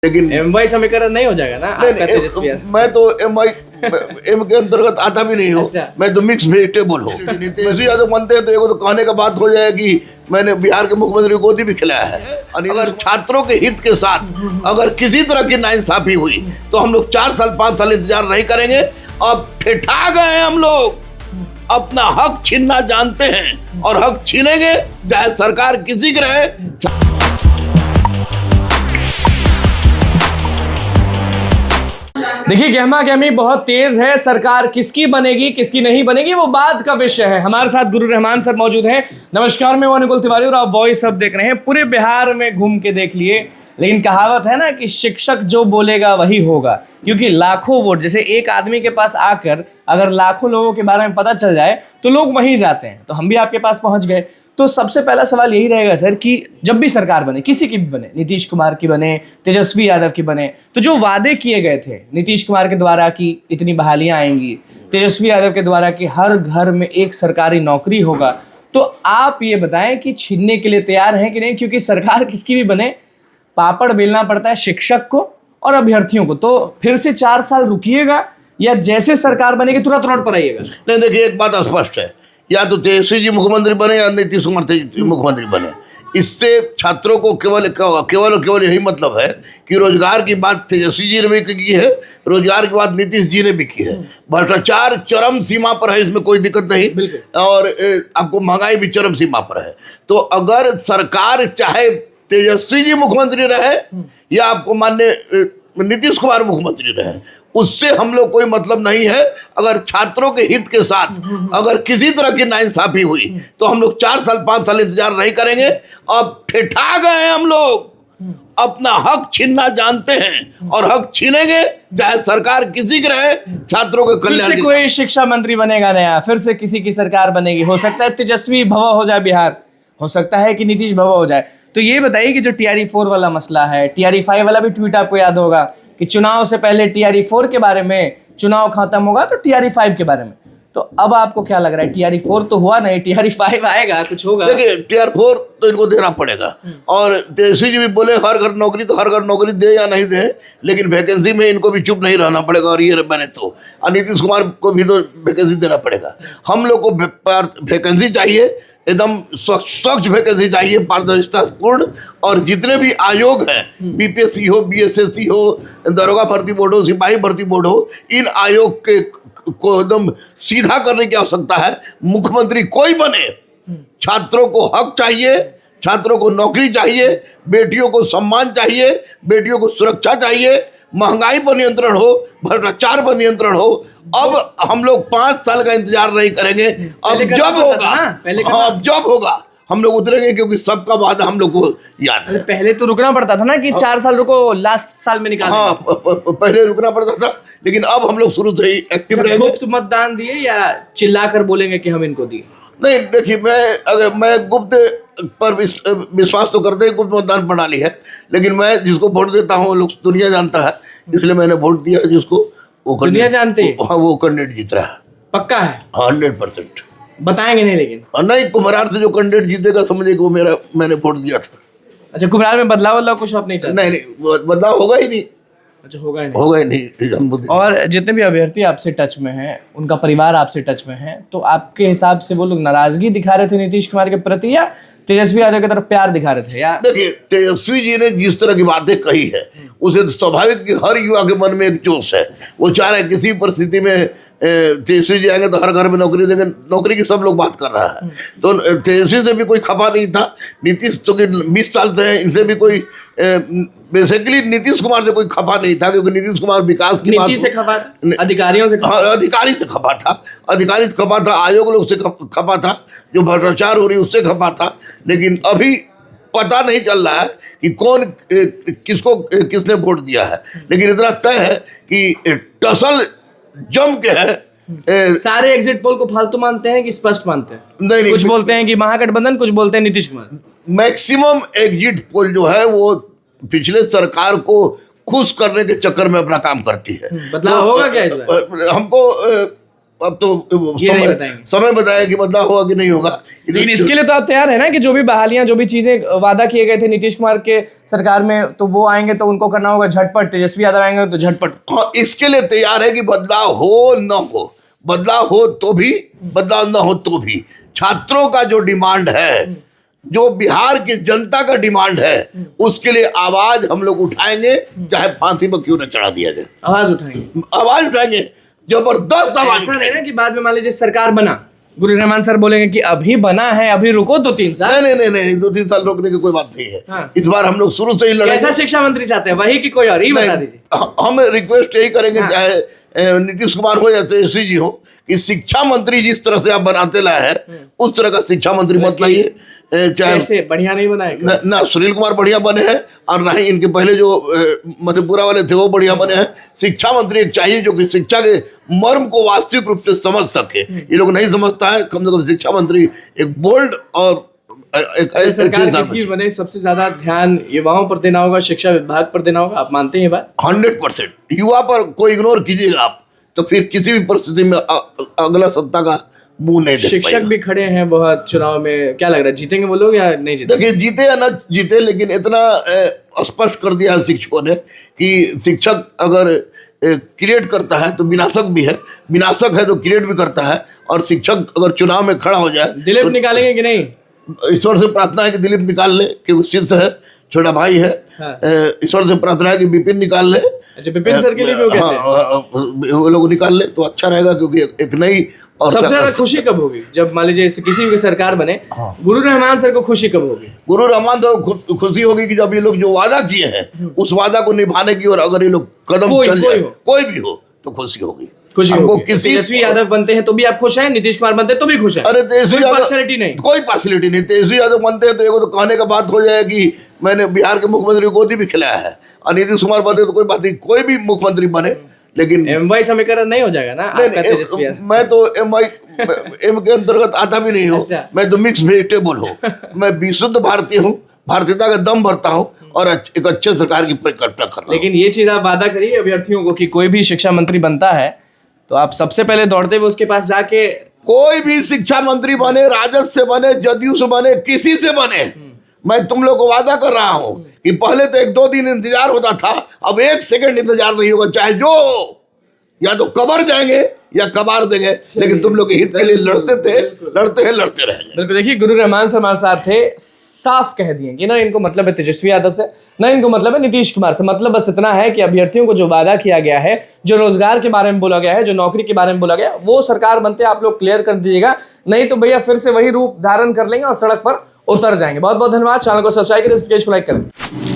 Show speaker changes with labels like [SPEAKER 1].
[SPEAKER 1] लेकिन
[SPEAKER 2] एम समीकरण नहीं हो जाएगा ना आपका तेजस्वी यादव?
[SPEAKER 1] मैं तो एम के अंतर्गत आता भी नहीं हूँ।
[SPEAKER 2] अच्छा।
[SPEAKER 1] मैं तो मिक्स वेजिटेबल हूँ। तेजस्वी यादव मानते हैं तो एगो तो कहने का बात हो जाएगी मैंने बिहार के मुख्यमंत्री को गोदी भी खिलाया है। और अगर छात्रों के हित के साथ अगर किसी तरह की नाइंसाफी हुई तो हम लोग 4 साल 5 साल इंतजार नहीं करेंगे। अब ठिठा गए हैं हम लोग, अपना हक छीनना जानते हैं और हक छीनेंगे चाहे सरकार किसी की रहे।
[SPEAKER 2] देखिए गहमा गहमी बहुत तेज है, सरकार किसकी बनेगी किसकी नहीं बनेगी वो बात का विषय है। हमारे साथ गुरु रहमान सर मौजूद हैं। नमस्कार, मैं अनुकुल तिवारी और आप वॉइस अब देख रहे हैं। पूरे बिहार में घूम के देख लिए, लेकिन कहावत है ना कि शिक्षक जो बोलेगा वही होगा, क्योंकि लाखों वोट जैसे एक आदमी के पास आकर अगर लाखों लोगों के बारे में पता चल जाए तो लोग वहीं जाते हैं। तो हम भी आपके पास पहुंच गए। तो सबसे पहला सवाल यही रहेगा सर कि जब भी सरकार बने, किसी की भी बने, नीतीश कुमार की बने, तेजस्वी यादव की बने, तो जो वादे किए गए थे नीतीश कुमार के द्वारा कि इतनी बहालियां आएंगी, तेजस्वी यादव के द्वारा कि हर घर में एक सरकारी नौकरी होगा, तो आप ये बताएं कि छीनने के लिए तैयार हैं कि नहीं? क्योंकि सरकार किसकी भी बने पापड़ बेलना पड़ता है शिक्षक को और अभ्यर्थियों को। तो फिर से 4 साल रुकिएगा या जैसे सरकार बनेगी तुरंत लौट पर आइएगा?
[SPEAKER 1] नहीं, देखिए एक बात स्पष्ट है, या तो तेजस्वी जी मुख्यमंत्री बने या नीतीश कुमार मुख्यमंत्री बने। इससे छात्रों को केवल यही मतलब है कि रोजगार की बात तेजस्वी जी ने भी की है, रोजगार की बात नीतीश जी ने भी की है। भ्रष्टाचार चरम सीमा पर है, इसमें कोई दिक्कत नहीं, और आपको महंगाई भी चरम सीमा पर है। तो अगर सरकार चाहे तेजस्वी जी मुख्यमंत्री रहे या आपको माननीय नीतीश कुमार मुख्यमंत्री रहे, उससे हम लोग कोई मतलब नहीं है। अगर छात्रों के हित के साथ अगर किसी तरह की नाइंसाफी हुई तो हम लोग 4 साल 5 साल इंतजार नहीं करेंगे। अब ठिठा गए हैं हम लोग, अपना हक छीनना जानते हैं और हक छीनेंगे चाहे सरकार किसी की रहे। छात्रों के
[SPEAKER 2] फिर
[SPEAKER 1] कल्याण
[SPEAKER 2] से कोई शिक्षा मंत्री बनेगा नया, फिर से किसी की सरकार बनेगी। हो सकता है तेजस्वी भवा हो जाए बिहार, हो सकता है कि नीतीश भवा हो जाए। तो ये बताइए कि जो TRE-4 वाला मसला है, TRE-5 वाला भी ट्वीट आपको याद होगा कि चुनाव से पहले TRE-4 के बारे में, चुनाव खत्म होगा तो TRE-5 के बारे में। तो अब आपको क्या लग रहा है? TRE-4 तो हुआ नहीं, TRE-5 आएगा, कुछ होगा?
[SPEAKER 1] देखिए TRE-4 तो इनको देना पड़ेगा। और तेजस्वी जी भी बोले हर घर नौकरी, तो हर घर नौकरी दे या नहीं दे, लेकिन वैकेंसी में इनको भी चुप नहीं रहना पड़ेगा। और ये बने तो नीतीश कुमार को भी तो वैकेंसी देना पड़ेगा। हम लोग को वैकेंसी चाहिए, एकदम स्वच्छ वैकेंसी चाहिए, पारदर्शितापूर्ण। और जितने भी आयोग हैं, BPSC हो, BSSC हो, दरोगा भर्ती बोर्ड हो, सिपाही भर्ती बोर्ड हो, इन आयोग के को एकदम सीधा करने की आवश्यकता है। मुख्यमंत्री कोई बने, छात्रों को हक चाहिए, छात्रों को नौकरी चाहिए, बेटियों को सम्मान चाहिए, बेटियों को सुरक्षा चाहिए, महंगाई पर नियंत्रण हो, भ्रष्टाचार पर नियंत्रण हो। अब हम लोग 5 साल का इंतजार नहीं करेंगे। अब जब होगा, अब जब होगा हम लोग उतरेंगे, क्योंकि सबका वादा हम लोग को याद है।
[SPEAKER 2] पहले तो रुकना पड़ता था ना कि 4 साल रुको, लास्ट साल में निकाल।
[SPEAKER 1] हाँ, पहले रुकना पड़ता था, लेकिन अब हम लोग शुरू से ही एक्टिव रहेंगे।
[SPEAKER 2] गुप्त मतदान दिए या चिल्लाकर बोलेंगे कि हम इनको दिए?
[SPEAKER 1] नहीं, देखिए मैं गुप्त पर विश्वास तो करते हैं, गुप्त मतदान प्रणाली है, लेकिन मैं जिसको वोट देता हूँ लोग दुनिया जानता है, इसलिए मैंने वोट दिया जिसको वो
[SPEAKER 2] दुनिया जानते हैं।
[SPEAKER 1] हाँ, वो कैंडिडेट जीत रहा है।
[SPEAKER 2] पक्का है?
[SPEAKER 1] 100%
[SPEAKER 2] बताएंगे नहीं लेकिन?
[SPEAKER 1] नहीं, कुम्हरार से जो कैंडिडेट जीतेगा समझे कि वो मैंने वोट दिया था।
[SPEAKER 2] अच्छा, कुम्हरार में बदलाव कुछ आप नहीं चाहते?
[SPEAKER 1] नहीं, बदलाव होगा ही नहीं।
[SPEAKER 2] अच्छा, होगा ही
[SPEAKER 1] नहीं।
[SPEAKER 2] और जितने भी अभ्यर्थी आपसे टच में हैं, उनका परिवार आपसे टच में है, तो आपके हिसाब से वो लोग नाराजगी दिखा रहे थे नीतीश कुमार के प्रति या तेजस्वी यादव की तरफ प्यार दिखा रहे थे? या
[SPEAKER 1] देखिए, तेजस्वी जी ने जिस तरह की बातें कही है, उसे तो स्वाभाविक कि हर युवा के मन में एक जोश है। वो चाह रहे किसी परिस्थिति में तेजस्वी जी आएंगे तो हर घर में नौकरी देंगे। नौकरी की सब लोग बात कर रहा है, तो तेजस्वी से भी कोई खफा नहीं था। नीतीश तो 20 साल से हैं, इनसे भी कोई बेसिकली नीतीश कुमार से कोई खफा नहीं था, क्योंकि नीतीश कुमार विकास की बात
[SPEAKER 2] से खफा था, अधिकारियों से खफा?
[SPEAKER 1] हाँ, अधिकारी से खफा था, अधिकारी से खफा था, आयोग लोग से खफा था, जो भ्रष्टाचार हो रही उससे खफा था। लेकिन अभी पता नहीं चल रहा है कि कौन किसने वोट दिया है, लेकिन इतना तय है कि टसल जम के है।
[SPEAKER 2] सारे एग्जिट पोल को फालतू मानते हैं कि स्पष्ट मानते हैं?
[SPEAKER 1] नहीं,
[SPEAKER 2] कुछ बोलते हैं कि महागठबंधन, कुछ बोलते हैं Nitish Kumar.
[SPEAKER 1] Maximum exit poll जो है वो पिछले सरकार को खुश करने के चक्कर में अपना काम करती है।
[SPEAKER 2] बदलाव होगा क्या इस बार?
[SPEAKER 1] हमको अब तो
[SPEAKER 2] ये नहीं बताएंगे।
[SPEAKER 1] समय बताया कि बदलाव होगा कि नहीं होगा।
[SPEAKER 2] लेकिन इसके लिए तो आप तैयार है ना कि जो भी बहालियां, जो भी चीजें वादा किए गए थे नीतीश कुमार के सरकार में, तो वो आएंगे तो उनको करना होगा झटपट, तेजस्वी यादव आएंगे तो झटपट।
[SPEAKER 1] हाँ, इसके लिए तैयार है कि बदलाव हो न हो, बदलाव हो तो भी, बदलाव न हो तो भी। छात्रों का जो डिमांड है, जो बिहार की जनता का डिमांड है, उसके लिए आवाज हम लोग उठाएंगे, चाहे फांसी पर क्यों न चढ़ा दिया जाए।
[SPEAKER 2] आवाज उठाएंगे,
[SPEAKER 1] आवाज उठाएंगे, जबरदस्त आवाज
[SPEAKER 2] ऐसा नहीं ना कि बाद में मान लीजिए सरकार बना, गुरु रहमान सर बोलेंगे कि अभी बना है, अभी रुको 2-3 साल।
[SPEAKER 1] नहीं, 2-3 साल रोकने की कोई बात नहीं है।
[SPEAKER 2] हाँ।
[SPEAKER 1] इस बार हम लोग शुरू से ही लड़ेंगे।
[SPEAKER 2] कैसा शिक्षा मंत्री चाहते हैं, वही कि कोई और ही बता दीजिए।
[SPEAKER 1] हम रिक्वेस्ट यही करेंगे, चाहे नीतीश कुमार हो या तेजस्वी जी हो, कि शिक्षा मंत्री जिस तरह से आप बनाते लाए हैं, उस तरह का शिक्षा मंत्री मत लाइए।
[SPEAKER 2] चाहे बढ़िया नहीं बनाए
[SPEAKER 1] ना सुनील कुमार बढ़िया बने हैं, और ना ही इनके पहले जो मधेपुरा वाले थे वो बढ़िया बने हैं। शिक्षा मंत्री एक चाहिए जो कि शिक्षा के मर्म को वास्तविक रूप से समझ सके। ये लोग नहीं समझता है। कम से कम शिक्षा मंत्री एक बोल्ड और एक
[SPEAKER 2] सरकार किसकी बने, सबसे ज्यादा ध्यान युवाओं पर देना होगा, शिक्षा विभाग पर देना होगा। आप मानते हैं बात?
[SPEAKER 1] 100%। युवा पर कोई इग्नोर कीजिएगा आप, तो फिर किसी भी परिस्थिति में अगला सत्ता का मुंह नहीं देख
[SPEAKER 2] शिक्षक भी खड़े हैं बहुत चुनाव में, क्या लग रहा है जीतेंगे वो लोग या नहीं जीतेंगे?
[SPEAKER 1] देखिए, जीते या ना जीते, लेकिन इतना स्पष्ट कर दिया है शिक्षकों ने कि शिक्षक अगर क्रिएट करता है तो विनाशक भी है, विनाशक है तो क्रिएट भी करता है। और शिक्षक अगर चुनाव में खड़ा हो जाए,
[SPEAKER 2] दिलीप निकालेंगे कि नहीं?
[SPEAKER 1] ईश्वर से प्रार्थना है कि दिलीप निकाल ले, कि वो शिष्य है, छोटा भाई है।
[SPEAKER 2] हाँ।
[SPEAKER 1] ईश्वर से प्रार्थना है कि विपिन निकाल ले।
[SPEAKER 2] अच्छा, विपिन सर के लिए भी वो कहते हैं?
[SPEAKER 1] वो लोग निकाल ले तो अच्छा रहेगा, क्योंकि एक नई और
[SPEAKER 2] सबसे ज्यादा खुशी कब होगी जब मान लीजिए किसी भी सरकार बने? गुरु रहमान सर को खुशी कब होगी?
[SPEAKER 1] गुरु रहमान तो खुशी होगी कि जब ये लोग जो वादा किए हैं उस वादा को निभाने की, और अगर ये लोग कदम चल जाए, कोई भी हो तो खुशी होगी।
[SPEAKER 2] खुशी होगी। तेजस्वी यादव बनते हैं तो भी आप खुश हैं, नीतीश कुमार बनते हैं तो भी खुश हैं?
[SPEAKER 1] अरे तेजस्वी यादव
[SPEAKER 2] पार्शियलिटी नहीं,
[SPEAKER 1] कोई पार्शियलिटी नहीं। तेजस्वी यादव बनते हैं तो एगो तो कहने का बात हो जाए कि मैंने बिहार के मुख्यमंत्री को गोदी भी खिलाया है, और नीतीश कुमार बनते तो कोई बात नहीं, कोई भी मुख्यमंत्री बने। लेकिन
[SPEAKER 2] एमवाई समीकरण नहीं हो जाएगा ना आपका तेजस्वी यादव?
[SPEAKER 1] मैं तो एम के अंतर्गत आता भी नहीं हूँ।
[SPEAKER 2] अच्छा।
[SPEAKER 1] मैं तो मिक्स वेजिटेबल हूँ। मैं विशुद्ध भारतीय हूँ, भारतीयता का दम भरता हूँ, और एक अच्छे सरकार की परिकल्पना कर रहा हूँ।
[SPEAKER 2] लेकिन ये चीज आप वादा करिए अभ्यर्थियों को कि कोई भी शिक्षा मंत्री बनता है तो आप सबसे पहले दौड़ते हुए उसके पास जाके,
[SPEAKER 1] कोई भी शिक्षा मंत्री बने, राजद से बने, जदयू से बने, किसी से बने, मैं तुम लोग को वादा कर रहा हूं कि पहले तो 1-2 दिन इंतजार होता था, अब 1 सेकंड इंतजार नहीं होगा। चाहे जो हो, या तो कबर जाएंगे या कबार देंगे, लेकिन तुम लोग के हित के लिए लड़ते थे, लड़ते हैं, लड़ते रहेंगे।
[SPEAKER 2] बिल्कुल। देखिए, गुरु रहमान सर हमारे साथ थे, साफ कह दिए कि ना इनको मतलब है तेजस्वी यादव से, ना इनको मतलब है नीतीश कुमार से। मतलब बस इतना है कि अभ्यर्थियों को जो वादा किया गया है, जो रोजगार के बारे में बोला गया है, जो नौकरी के बारे में बोला गया है, वो सरकार बनते आप लोग क्लियर कर दीजिएगा, नहीं तो भैया फिर से वही रूप धारण कर लेंगे और सड़क पर उतर जाएंगे। बहुत बहुत धन्यवाद। चैनल को सब्सक्राइब करें, लाइक करें।